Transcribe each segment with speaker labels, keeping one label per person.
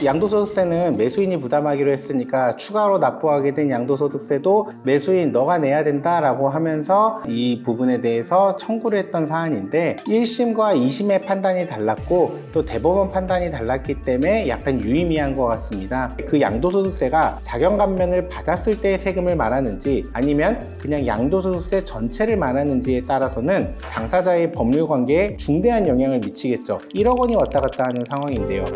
Speaker 1: 양도소득세는 매수인이 부담하기로 했으니까 추가로 납부하게 된 양도소득세도 매수인 너가 내야 된다 라고 하면서 이 부분에 대해서 청구를 했던 사안인데 1심과 2심의 판단이 달랐고 또 대법원 판단이 달랐기 때문에 약간 유의미한 것 같습니다. 그 양도소득세가 자경감면을 받았을 때의 세금을 말하는지 아니면 그냥 양도소득세 전체를 말하는지에 따라서는 당사자의 법률관계에 중대한 영향을 미치겠죠. 1억 원이 왔다 갔다 하는 상황인데요.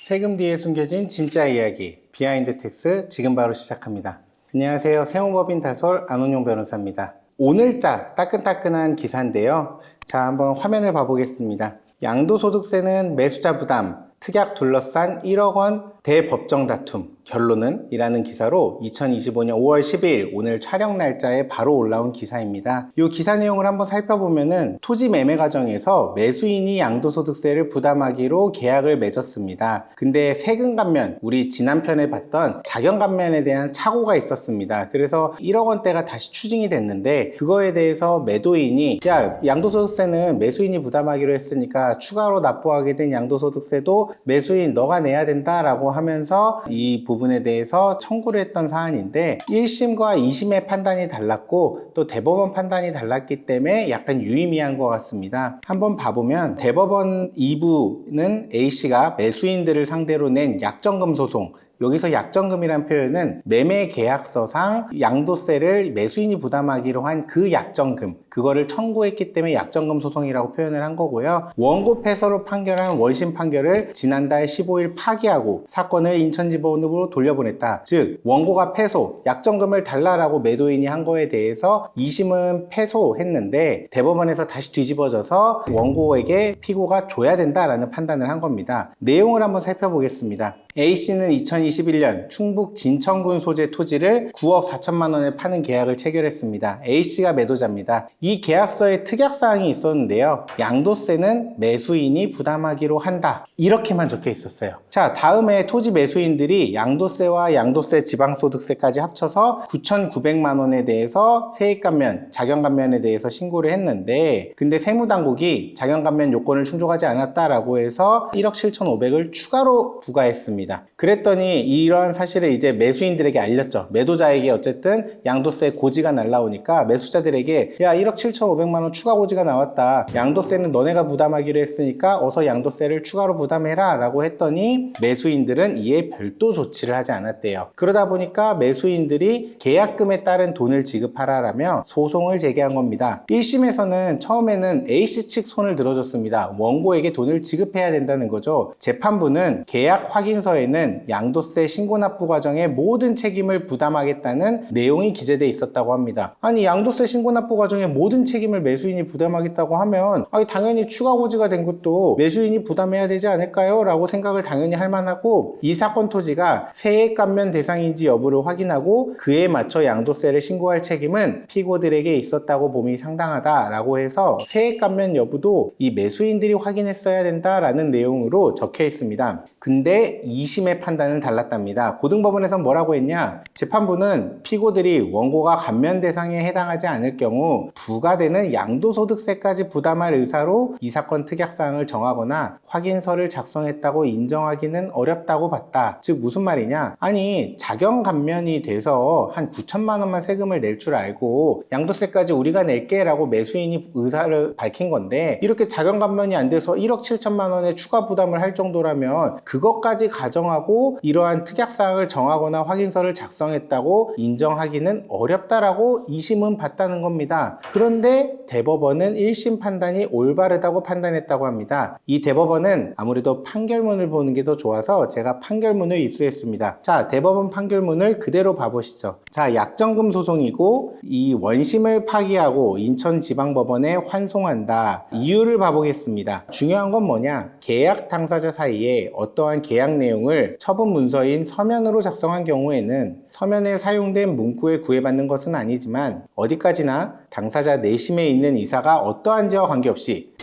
Speaker 1: 세금 뒤에 숨겨진 진짜 이야기, 비하인드 텍스 지금 바로 시작합니다. 안녕하세요. 세무법인 다솔 안원용 변호사입니다. 오늘자 따끈따끈한 기사인데요. 자, 한번 화면을 봐보겠습니다. 양도소득세는 매수자 부담, 특약 둘러싼 1억 원 대법정 다툼 결론은? 이라는 기사로 2025년 5월 10일 오늘 촬영 날짜에 바로 올라온 기사입니다. 이 기사 내용을 한번 살펴보면은 토지 매매 과정에서 매수인이 양도소득세를 부담하기로 계약을 맺었습니다. 근데 세금 감면, 우리 지난 편에 봤던 자경 감면에 대한 착오가 있었습니다. 그래서 1억 원대가 다시 추징이 됐는데 그거에 대해서 매도인이 야, 양도소득세는 매수인이 부담하기로 했으니까 추가로 납부하게 된 양도소득세도 매수인 너가 내야 된다 라고 하면서 이 부분에 대해서 청구를 했던 사안인데 1심과 2심의 판단이 달랐고 또 대법원 판단이 달랐기 때문에 약간 유의미한 것 같습니다. 한번 봐보면 대법원 2부는 A씨가 매수인들을 상대로 낸 약정금 소송, 여기서 약정금이란 표현은 매매 계약서상 양도세를 매수인이 부담하기로 한 그 약정금, 그거를 청구했기 때문에 약정금 소송이라고 표현을 한 거고요. 원고 패소로 판결한 원심 판결을 지난달 15일 파기하고 사건을 인천지법원으로 돌려보냈다. 즉 원고가 패소, 약정금을 달라라고 매도인이 한 거에 대해서 2심은 패소했는데 대법원에서 다시 뒤집어져서 원고에게 피고가 줘야 된다라는 판단을 한 겁니다. 내용을 한번 살펴보겠습니다. A씨는 2021년 충북 진천군 소재 토지를 9억 4천만 원에 파는 계약을 체결했습니다. A씨가 매도자입니다. 이 계약서에 특약사항이 있었는데요. 양도세는 매수인이 부담하기로 한다. 이렇게만 적혀 있었어요. 자, 다음에 토지 매수인들이 양도세와 양도세 지방소득세까지 합쳐서 9,900만 원에 대해서 세액감면, 자경감면에 대해서 신고를 했는데 근데 세무당국이 자경감면 요건을 충족하지 않았다라고 해서 1억 7,500을 추가로 부과했습니다. 그랬더니 이러한 사실을 이제 매수인들에게 알렸죠. 매도자에게 어쨌든 양도세 고지가 날라오니까 매수자들에게 야 1억 7,500만 원 추가 고지가 나왔다. 양도세는 너네가 부담하기로 했으니까 어서 양도세를 추가로 부담해라 라고 했더니 매수인들은 이에 별도 조치를 하지 않았대요. 그러다 보니까 매수인들이 계약금에 따른 돈을 지급하라라며 소송을 제기한 겁니다. 1심에서는 처음에는 A씨 측 손을 들어줬습니다. 원고에게 돈을 지급해야 된다는 거죠. 재판부는 계약 확인서에는 양도세 신고납부 과정의 모든 책임을 부담하겠다는 내용이 기재되어 있었다고 합니다. 아니 양도세 신고납부 과정의 모든 책임을 매수인이 부담하겠다고 하면 당연히 추가 고지가 된 것도 매수인이 부담해야 되지 않을까요? 라고 생각을 당연히 할 만하고 이 사건 토지가 세액감면 대상인지 여부를 확인하고 그에 맞춰 양도세를 신고할 책임은 피고들에게 있었다고 봄이 상당하다라고 해서 세액감면 여부도 이 매수인들이 확인했어야 된다라는 내용으로 적혀 있습니다. 근데 2심의 판단은 달랐답니다. 고등법원에서는 뭐라고 했냐? 재판부는 피고들이 원고가 감면 대상에 해당하지 않을 경우 부과되는 양도소득세까지 부담할 의사로 이 사건 특약사항을 정하거나 확인서를 작성했다고 인정하기는 어렵다고 봤다. 즉 무슨 말이냐? 아니 자경감면이 돼서 한 9천만 원만 세금을 낼 줄 알고 양도세까지 우리가 낼게 라고 매수인이 의사를 밝힌 건데 이렇게 자경감면이 안 돼서 1억 7천만 원의 추가 부담을 할 정도라면 그것까지 가정하고 이러한 특약사항을 정하거나 확인서를 작성했다고 인정하기는 어렵다라고 2심은 봤다는 겁니다. 그런데 대법원은 1심 판단이 올바르다고 판단했다고 합니다. 이 대법원은 아무래도 판결문을 보는 게 더 좋아서 제가 판결문을 입수했습니다. 자, 대법원 판결문을 그대로 봐보시죠. 자, 약정금 소송이고 이 원심을 파기하고 인천지방법원에 환송한다. 이유를 봐보겠습니다. 중요한 건 뭐냐? 계약 당사자 사이에 어떠한 계약 내용을 처분 문서인 서면으로 작성한 경우에는 서면에 사용된 문구에 구애받는 것은 아니지만 어디까지나 당사자 내심에 있는 의사가 어떠한지와 관계없이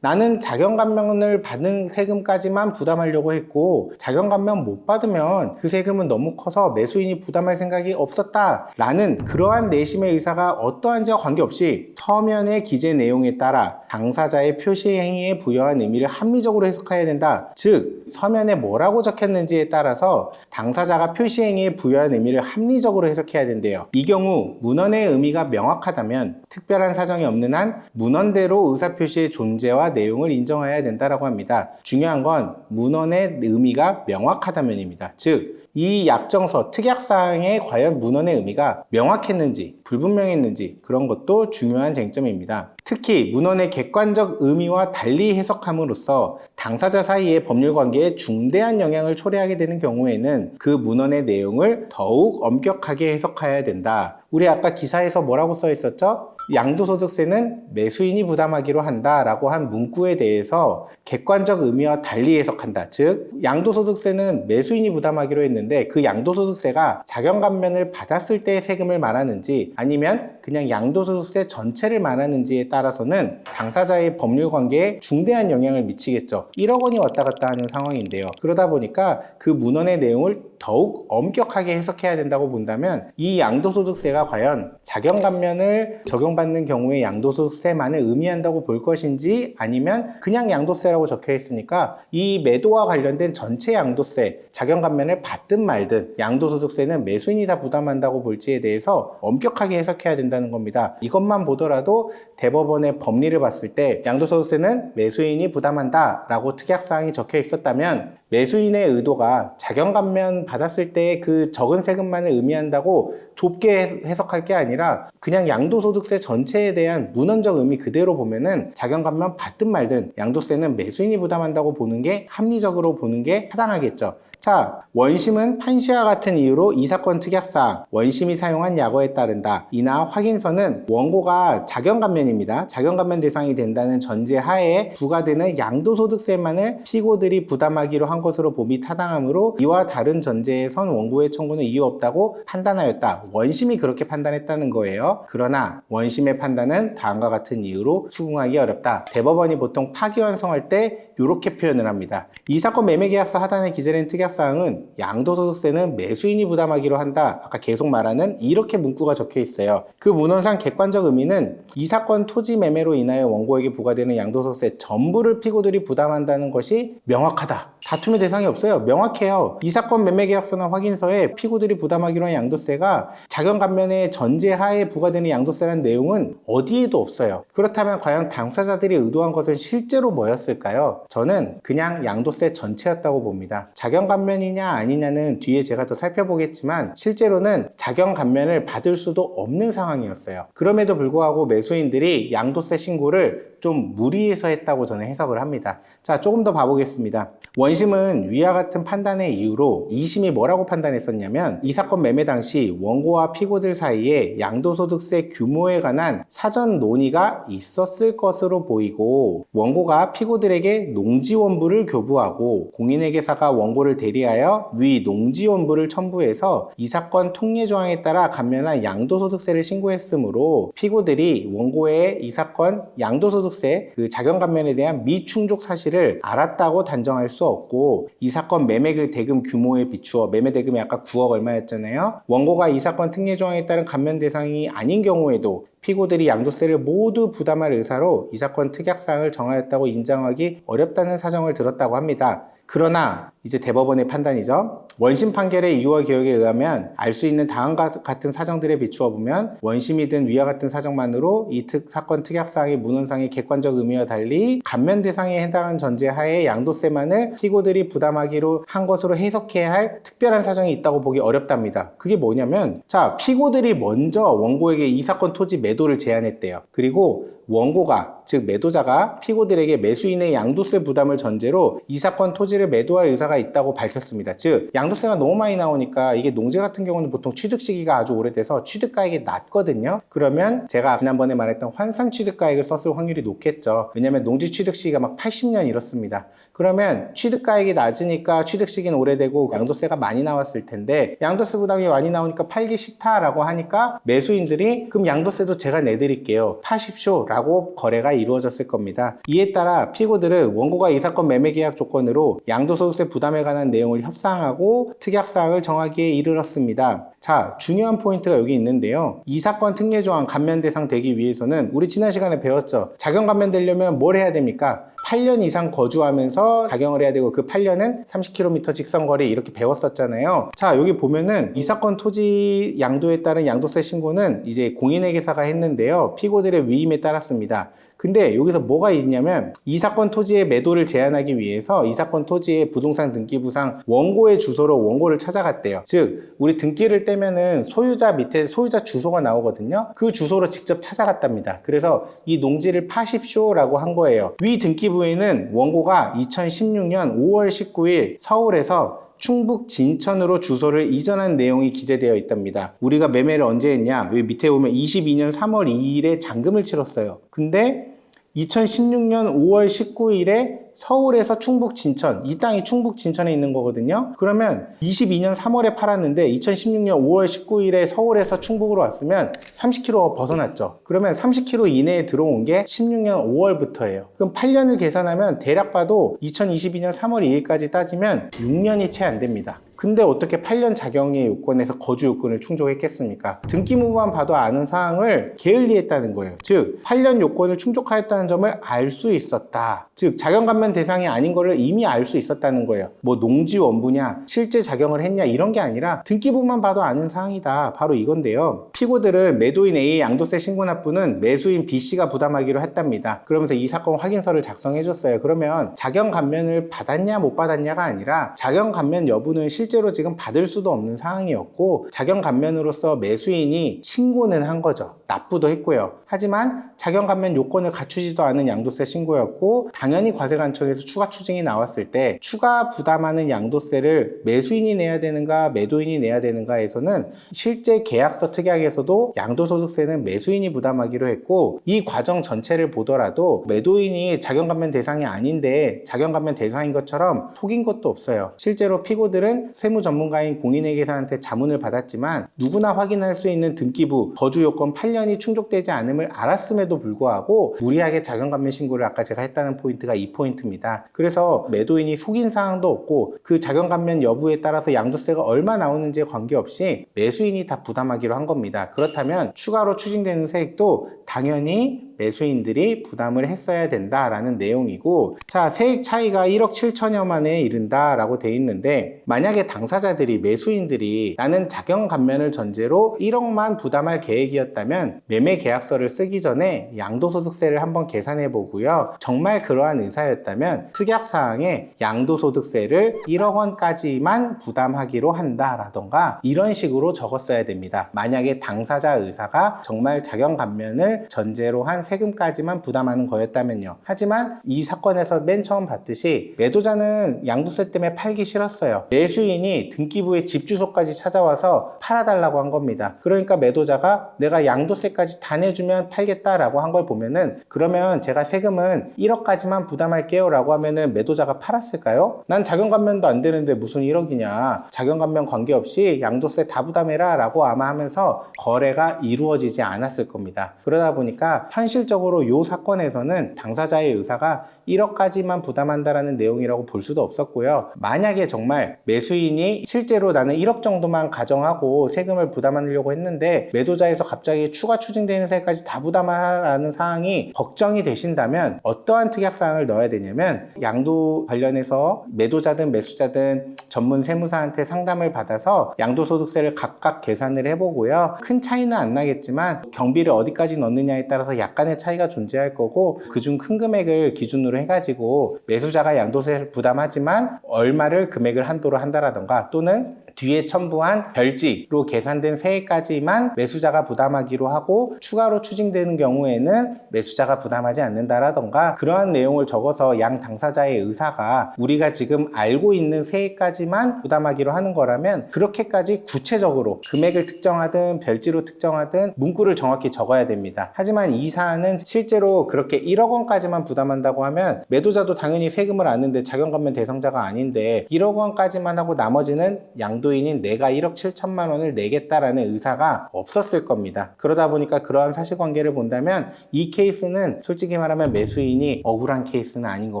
Speaker 1: 나는 자경감면을 받은 세금까지만 부담하려고 했고 자경감면 못 받으면 그 세금은 너무 커서 매수인이 부담할 생각이 없었다 라는 그러한 내심의 의사가 어떠한지와 관계없이 서면의 기재 내용에 따라 당사자의 표시 행위에 부여한 의미를 합리적으로 해석해야 된다. 즉 서면에 뭐라고 적혔는지에 따라서 당사자가 표시 행위에 부여한 의미를 합리적으로 해석해야 된대요. 이 경우 문헌의 의미가 명확하다면 특별한 사정이 없는 한 문헌대로 의사표시의 존재와 내용을 인정해야 된다고 합니다. 중요한 건 문헌의 의미가 명확하다면입니다. 즉 이 약정서, 특약사항에 과연 문헌의 의미가 명확했는지 불분명했는지 그런 것도 중요한 쟁점입니다. 특히 문헌의 객관적 의미와 달리 해석함으로써 당사자 사이의 법률관계에 중대한 영향을 초래하게 되는 경우에는 그 문헌의 내용을 더욱 엄격하게 해석해야 된다. 우리 아까 기사에서 뭐라고 써 있었죠? 양도소득세는 매수인이 부담하기로 한다 라고 한 문구에 대해서 객관적 의미와 달리 해석한다. 즉 양도소득세는 매수인이 부담하기로 했는데 그 양도소득세가 자경감면을 받았을 때의 세금을 말하는지 아니면 그냥 양도소득세 전체를 말하는지에 따라서는 당사자의 법률관계에 중대한 영향을 미치겠죠. 1억 원이 왔다 갔다 하는 상황인데요. 그러다 보니까 그 문헌의 내용을 더욱 엄격하게 해석해야 된다고 본다면 이 양도소득세가 과연 자경감면을 적용받는 경우에 양도소득세만을 의미한다고 볼 것인지 아니면 그냥 양도세라고 적혀 있으니까 이 매도와 관련된 전체 양도세, 자경감면을 받든 말든 양도소득세는 매수인이 다 부담한다고 볼지에 대해서 엄격하게 해석해야 된다는 겁니다. 이것만 보더라도 대법원의 법리를 봤을 때 양도소득세는 매수인이 부담한다 라고 특약사항이 적혀 있었다면 매수인의 의도가 자경감면 받았을 때 그 적은 세금만을 의미한다고 좁게 해석할 게 아니라 그냥 양도소득세 전체에 대한 문헌적 의미 그대로 보면은 자경감면 받든 말든 양도세는 매수인이 부담한다고 보는 게 합리적으로 보는 게 타당하겠죠. 자, 원심은 판시와 같은 이유로 이 사건 특약사항, 원심이 사용한 약어에 따른다. 이나 확인서는 원고가 자경감면입니다. 자경감면 대상이 된다는 전제 하에 부과되는 양도소득세만을 피고들이 부담하기로 한 것으로 봄이 타당하므로 이와 다른 전제에 선 원고의 청구는 이유 없다고 판단하였다. 원심이 그렇게 판단했다는 거예요. 그러나 원심의 판단은 다음과 같은 이유로 수긍하기 어렵다. 대법원이 보통 파기환송할 때 이렇게 표현을 합니다. 이 사건 매매계약서 하단에 기재된 특약사항은 양도소득세는 매수인이 부담하기로 한다. 아까 계속 말하는 이렇게 문구가 적혀 있어요. 그 문헌상 객관적 의미는 이 사건 토지 매매로 인하여 원고에게 부과되는 양도소득세 전부를 피고들이 부담한다는 것이 명확하다. 다툼의 대상이 없어요. 명확해요. 이 사건 매매계약서나 확인서에 피고들이 부담하기로 한 양도세가 자경감면의 전제하에 부과되는 양도세라는 내용은 어디에도 없어요. 그렇다면 과연 당사자들이 의도한 것은 실제로 뭐였을까요? 저는 그냥 양도세 전체였다고 봅니다. 자경감면이냐 아니냐는 뒤에 제가 더 살펴보겠지만 실제로는 자경감면을 받을 수도 없는 상황이었어요. 그럼에도 불구하고 매수인들이 양도세 신고를 좀 무리해서 했다고 저는 해석을 합니다. 자, 조금 더 봐보겠습니다. 원심은 위와 같은 판단의 이유로 2심이 뭐라고 판단했었냐면 이 사건 매매 당시 원고와 피고들 사이에 양도소득세 규모에 관한 사전 논의가 있었을 것으로 보이고 원고가 피고들에게 농지원부를 교부하고 공인회계사가 원고를 대리하여 위 농지원부를 첨부해서 이 사건 통례조항에 따라 감면한 양도소득세를 신고했으므로 피고들이 원고의 이 사건 양도소득세 그 자경감면에 대한 미충족 사실을 알았다고 단정할 수 없고 이 사건 매매 대금 규모에 비추어 매매 대금이 아까 9억 얼마였잖아요. 원고가 이 사건 특례조항에 따른 감면 대상이 아닌 경우에도 피고들이 양도세를 모두 부담할 의사로 이 사건 특약사항을 정하였다고 인정하기 어렵다는 사정을 들었다고 합니다. 그러나 이제 대법원의 판단이죠. 원심 판결의 이유와 기록에 의하면 알 수 있는 다음과 같은 사정들에 비추어 보면 원심이 든 위와 같은 사정만으로 이 사건 특약사항의 문헌상의 객관적 의미와 달리 감면 대상에 해당한 전제하에 양도세만을 피고들이 부담하기로 한 것으로 해석해야 할 특별한 사정이 있다고 보기 어렵답니다. 그게 뭐냐면 자, 피고들이 먼저 원고에게 이 사건 토지 매도를 제안했대요. 그리고 원고가 즉 매도자가 피고들에게 매수인의 양도세 부담을 전제로 이 사건 토지를 매도할 의사가 의사가 있다고 밝혔습니다. 즉 양도세가 너무 많이 나오니까 이게 농지 같은 경우는 보통 취득 시기가 아주 오래돼서 취득가액이 낮거든요. 그러면 제가 지난번에 말했던 환산 취득가액을 썼을 확률이 높겠죠. 왜냐면 농지 취득 시기가 막 80년 이렇습니다. 그러면 취득가액이 낮으니까 취득 시기는 오래되고 양도세가 많이 나왔을 텐데 양도세 부담이 많이 나오니까 팔기 싫다라고 하니까 매수인들이 그럼 양도세도 제가 내드릴게요, 파십시오 라고 거래가 이루어졌을 겁니다. 이에 따라 피고들은 원고가 이 사건 매매 계약 조건으로 양도소득세 부담에 관한 내용을 협상하고 특약사항을 정하기에 이르렀습니다. 자, 중요한 포인트가 여기 있는데요. 이 사건 특례조항 감면대상 되기 위해서는 우리 지난 시간에 배웠죠. 자경 감면되려면 뭘 해야 됩니까? 8년 이상 거주하면서 작용을 해야 되고 그 8년은 30km 직선거리 이렇게 배웠었잖아요. 자, 여기 보면은 이 사건 토지 양도에 따른 양도세 신고는 이제 공인회계사가 했는데요. 피고들의 위임에 따랐습니다. 근데 여기서 뭐가 있냐면 이 사건 토지의 매도를 제한하기 위해서 이 사건 토지의 부동산 등기부상 원고의 주소로 원고를 찾아갔대요. 즉 우리 등기를 떼면은 소유자 밑에 소유자 주소가 나오거든요. 그 주소로 직접 찾아갔답니다. 그래서 이 농지를 파십시오 라고 한 거예요. 위 등기부에는 원고가 2016년 5월 19일 서울에서 충북 진천으로 주소를 이전한 내용이 기재되어 있답니다. 우리가 매매를 언제 했냐? 여기 밑에 보면 22년 3월 2일에 잔금을 치렀어요. 근데 2016년 5월 19일에 서울에서 충북 진천, 이 땅이 충북 진천에 있는 거거든요. 그러면 22년 3월에 팔았는데 2016년 5월 19일에 서울에서 충북으로 왔으면 30km 벗어났죠. 그러면 30km 이내에 들어온 게 16년 5월부터예요. 그럼 8년을 계산하면 대략 봐도 2022년 3월 2일까지 따지면 6년이 채 안 됩니다. 근데 어떻게 8년 자경의 요건에서 거주 요건을 충족했겠습니까? 등기부만 봐도 아는 사항을 게을리했다는 거예요. 즉 8년 요건을 충족하였다는 점을 알 수 있었다. 즉 자경 감면 대상이 아닌 거를 이미 알 수 있었다는 거예요. 뭐 농지 원부냐, 실제 자경을 했냐 이런 게 아니라 등기부만 봐도 아는 사항이다. 바로 이건데요. 피고들은 매도인 A의 양도세 신고 납부는 매수인 B씨가 부담하기로 했답니다. 그러면서 이 사건 확인서를 작성해 줬어요. 그러면 자경 감면을 받았냐 못 받았냐가 아니라 자경 감면 여부는 실제로 지금 받을 수도 없는 상황이었고 자경 감면으로서 매수인이 신고는 한 거죠. 납부도 했고요. 하지만 자경 감면 요건을 갖추지도 않은 양도세 신고였고 당연히 과세관청에서 추가 추징이 나왔을 때 추가 부담하는 양도세를 매수인이 내야 되는가 매도인이 내야 되는가에서는 실제 계약서 특약에서도 양도소득세는 매수인이 부담하기로 했고 이 과정 전체를 보더라도 매도인이 자경 감면 대상이 아닌데 자경 감면 대상인 것처럼 속인 것도 없어요. 실제로 피고들은 세무 전문가인 공인회계사한테 자문을 받았지만 누구나 확인할 수 있는 등기부 거주 요건 8년이 충족되지 않음을 알았음에도 불구하고 무리하게 자경 감면 신고를 아까 제가 했다는 포인트가 이 포인트입니다. 그래서 매도인이 속인 사항도 없고 그 자경 감면 여부에 따라서 양도세가 얼마 나오는지에 관계없이 매수인이 다 부담하기로 한 겁니다. 그렇다면 추가로 추징되는 세액도 당연히 매수인들이 부담을 했어야 된다라는 내용이고, 자, 세액 차이가 1억 7천여만에 이른다 라고 돼 있는데 만약에 당사자들이 매수인들이 나는 자경 감면을 전제로 1억만 부담할 계획이었다면 매매 계약서를 쓰기 전에 양도소득세를 한번 계산해 보고요. 정말 그러한 의사였다면 특약사항에 양도소득세를 1억 원까지만 부담하기로 한다라던가 이런 식으로 적었어야 됩니다. 만약에 당사자 의사가 정말 자경 감면을 전제로 한 세금까지만 부담하는 거였다면요. 하지만 이 사건에서 맨 처음 봤듯이 매도자는 양도세 때문에 팔기 싫었어요. 매수인이 등기부에 집 주소까지 찾아와서 팔아달라고 한 겁니다. 그러니까 매도자가 내가 양도세까지 다 내주면 팔겠다라고 한 걸 보면은 그러면 제가 세금은 1억까지만 부담할게요 라고 하면은 매도자가 팔았을까요? 난 자경 감면도 안 되는데 무슨 1억이냐, 자경 감면 관계없이 양도세 다 부담해라 라고 아마 하면서 거래가 이루어지지 않았을 겁니다. 그러다 보니까 현실적으로 이 사건에서는 당사자의 의사가 1억까지만 부담한다라는 내용이라고 볼 수도 없었고요. 만약에 정말 매수인이 실제로 나는 1억 정도만 가정하고 세금을 부담하려고 했는데 매도자에서 갑자기 추가 추징되는 세까지 다 부담하라는 사항이 걱정이 되신다면 어떠한 특약사항을 넣어야 되냐면 양도 관련해서 매도자든 매수자든 전문 세무사한테 상담을 받아서 양도소득세를 각각 계산을 해보고요. 큰 차이는 안 나겠지만 경비를 어디까지 넣느냐에 따라서 약간의 차이가 존재할 거고 그중 큰 금액을 기준으로 해가지고 매수자가 양도세를 부담하지만 얼마를 금액을 한도로 한다라던가 또는 뒤에 첨부한 별지로 계산된 세액까지만 매수자가 부담하기로 하고 추가로 추징되는 경우에는 매수자가 부담하지 않는다라던가 그러한 내용을 적어서 양 당사자의 의사가 우리가 지금 알고 있는 세액까지만 부담하기로 하는 거라면 그렇게까지 구체적으로 금액을 특정하든 별지로 특정하든 문구를 정확히 적어야 됩니다. 하지만 이 사안은 실제로 그렇게 1억 원까지만 부담한다고 하면 매도자도 당연히 세금을 안는데 자경감면 대상자가 아닌데 1억 원까지만 하고 나머지는 양도인인 내가 1억 7천만 원을 내겠다라는 의사가 없었을 겁니다. 그러다 보니까 그러한 사실관계를 본다면 이 케이스는 솔직히 말하면 매수인이 억울한 케이스는 아닌 것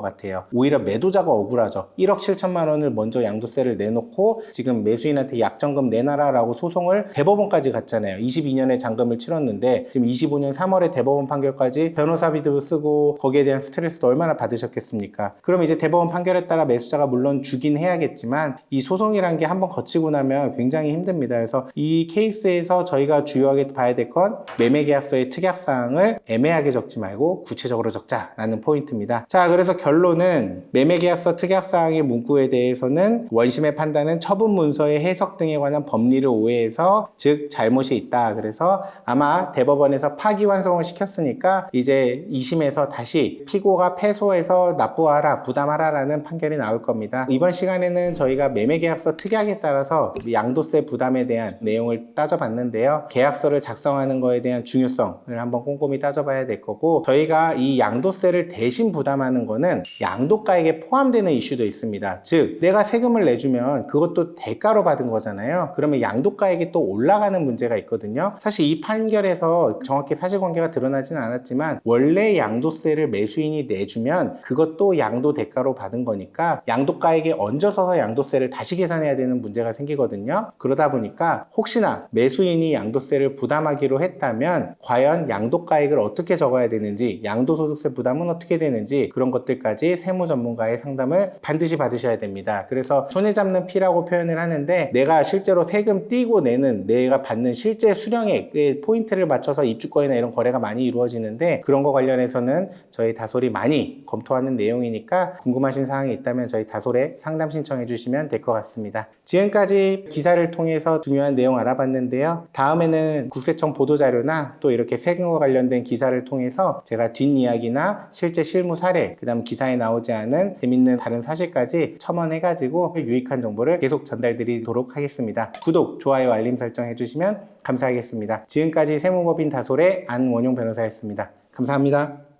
Speaker 1: 같아요. 오히려 매도자가 억울하죠. 1억 7천만 원을 먼저 양도세를 내놓고 지금 매수인한테 약정금 내놔라라고 소송을 대법원까지 갔잖아요. 22년에 잔금을 치렀는데 지금 25년 3월에 대법원 판결까지 변호사비도 쓰고 거기에 대한 스트레스도 얼마나 받으셨겠습니까? 그럼 이제 대법원 판결에 따라 매수자가 물론 주긴 해야겠지만 이 소송이란 게 한번 거치고 나면 굉장히 힘듭니다. 그래서 이 케이스에서 저희가 주요하게 봐야 될 건 매매계약서의 특약사항을 애매하게 적지 말고 구체적으로 적자라는 포인트입니다. 자, 그래서 결론은 매매계약서 특약사항의 문구에 대해서는 원심의 판단은 처분 문서의 해석 등에 관한 법리를 오해해서 즉 잘못이 있다. 그래서 아마 대법원에서 파기환송을 시켰으니까 이제 2심에서 다시 피고가 패소해서 납부하라, 부담하라라는 판결이 나올 겁니다. 이번 시간에는 저희가 매매계약서 특약에 따라서 양도세 부담에 대한 내용을 따져봤는데요. 계약서를 작성하는 거에 대한 중요성을 한번 꼼꼼히 따져봐야 될 거고 저희가 이 양도세를 대신 부담하는 거는 양도가액에 포함되는 이슈도 있습니다. 즉 내가 세금을 내주면 그것도 대가로 받은 거잖아요. 그러면 양도가액이 또 올라가는 문제가 있거든요. 사실 이 판결에서 정확히 사실관계가 드러나지는 않았지만 원래 양도세를 매수인이 내주면 그것도 양도 대가로 받은 거니까 양도가액에 얹어서 양도세를 다시 계산해야 되는 문제가 생기거든요. 그러다 보니까 혹시나 매수인이 양도세를 부담하기로 했다면 과연 양도가액을 어떻게 적어야 되는지 양도소득세 부담은 어떻게 되는지 그런 것들까지 세무 전문가의 상담을 반드시 받으셔야 됩니다. 그래서 손에 잡는 피라고 표현을 하는데 내가 실제로 세금 떼고 내는 내가 받는 실제 수령액의 포인트를 맞춰서 입주권이나 이런 거래가 많이 이루어지는데 그런 거 관련해서는 저희 다솔이 많이 검토하는 내용이니까 궁금하신 사항이 있다면 저희 다솔에 상담 신청해 주시면 될 것 같습니다. 지금까지 기사를 통해서 중요한 내용 알아봤는데요. 다음에는 국세청 보도자료나 또 이렇게 세금과 관련된 기사를 통해서 제가 뒷이야기나 실제 실무 사례 그 다음 기사에 나오지 않은 재밌는 다른 사실까지 첨언해가지고 유익한 정보를 계속 전달드리도록 하겠습니다. 구독, 좋아요, 알림 설정 해주시면 감사하겠습니다. 지금까지 세무법인 다솔의 안원용 변호사였습니다. 감사합니다.